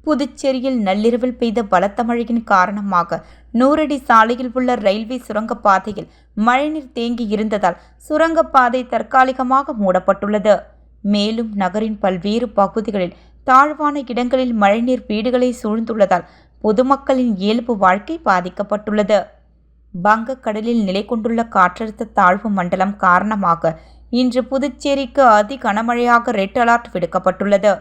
புதுச்சேரியில் நள்ளிரவில் பெய்த பலத்த மழையின் காரணமாக 100 அடி சாலையில் உள்ள ரயில்வே சுரங்கப்பாதையில் மழைநீர் தேங்கி இருந்ததால் சுரங்கப்பாதை தற்காலிகமாக மூடப்பட்டுள்ளது. மேலும் நகரின் பல்வேறு பகுதிகளில் தாழ்வான இடங்களில் மழைநீர் வீடுகளை சூழ்ந்துள்ளதால் பொதுமக்களின் இயல்பு வாழ்க்கை பாதிக்கப்பட்டுள்ளது. வங்கக்கடலில் நிலை கொண்டுள்ள காற்றழுத்த தாழ்வு மண்டலம் காரணமாக இன்று புதுச்சேரிக்கு அதி கனமழையாக ரெட் அலர்ட் விடுக்கப்பட்டுள்ளது.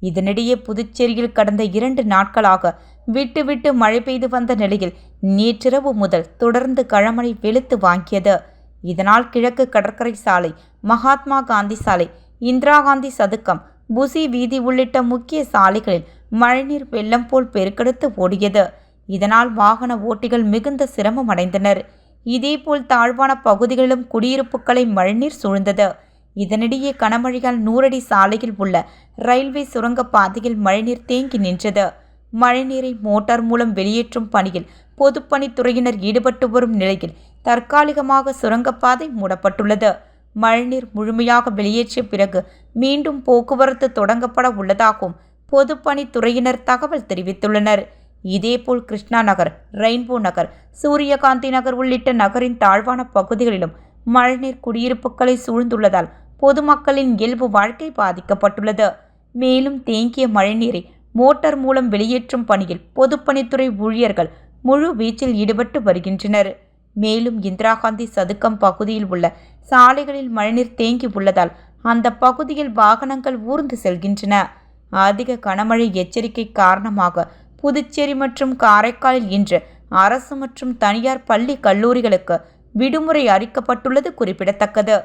இதனிடையே புதுச்சேரியில் கடந்த 2 நாட்களாக விட்டு விட்டு மழை பெய்து வந்த நிலையில் நேற்றிரவு முதல் தொடர்ந்து கனமழை வெளுத்து வாங்கியது. இதனால் கிழக்கு கடற்கரை சாலை, மகாத்மா காந்தி சாலை, இந்திரா காந்தி சதுக்கம், புசி வீதி உள்ளிட்ட முக்கிய சாலைகளில் மழைநீர் வெள்ளம் போல் பெருக்கெடுத்து ஓடியது. இதனால் வாகன ஓட்டிகள் மிகுந்த சிரமம் அடைந்தனர். இதேபோல் தாழ்வான பகுதிகளிலும் குடியிருப்புகளை மழைநீர் சூழ்ந்தது. இதனிடையே கனமழையால் 100 அடி சாலையில் உள்ள ரயில்வே சுரங்கப்பாதையில் மழைநீர் தேங்கி நின்றது. மழைநீரை மோட்டார் மூலம் வெளியேற்றும் பணியில் பொதுப்பணித்துறையினர் ஈடுபட்டு வரும் நிலையில் தற்காலிகமாக சுரங்கப்பாதை மூடப்பட்டுள்ளது. மழைநீர் முழுமையாக வெளியேற்றிய பிறகு மீண்டும் போக்குவரத்து தொடங்கப்பட உள்ளதாகவும் பொதுப்பணித்துறையினர் தகவல் தெரிவித்துள்ளனர். இதேபோல் கிருஷ்ணா நகர், ரெயின்போ நகர், சூரியகாந்தி நகர் உள்ளிட்ட நகரின் தாழ்வான பகுதிகளிலும் மழைநீர் குடியிருப்புகளை சூழ்ந்துள்ளதால் பொதுமக்களின் இயல்பு வாழ்க்கை பாதிக்கப்பட்டுள்ளது. மேலும் தேங்கிய மழைநீரை மோட்டார் மூலம் வெளியேற்றும் பணியில் பொதுப்பணித்துறை ஊழியர்கள் முழு வீச்சில் ஈடுபட்டு வருகின்றனர். மேலும் இந்திரா காந்தி சதுக்கம் பகுதியில் உள்ள சாலைகளில் மழைநீர் தேங்கி உள்ளதால் அந்த பகுதியில் வாகனங்கள் ஊர்ந்து செல்கின்றன. அதிக கனமழை எச்சரிக்கை காரணமாக புதுச்சேரி மற்றும் காரைக்காலில் இன்று அரசு மற்றும் தனியார் பள்ளி கல்லூரிகளுக்கு விடுமுறை அறிவிக்கப்பட்டுள்ளது குறிப்பிடத்தக்கது.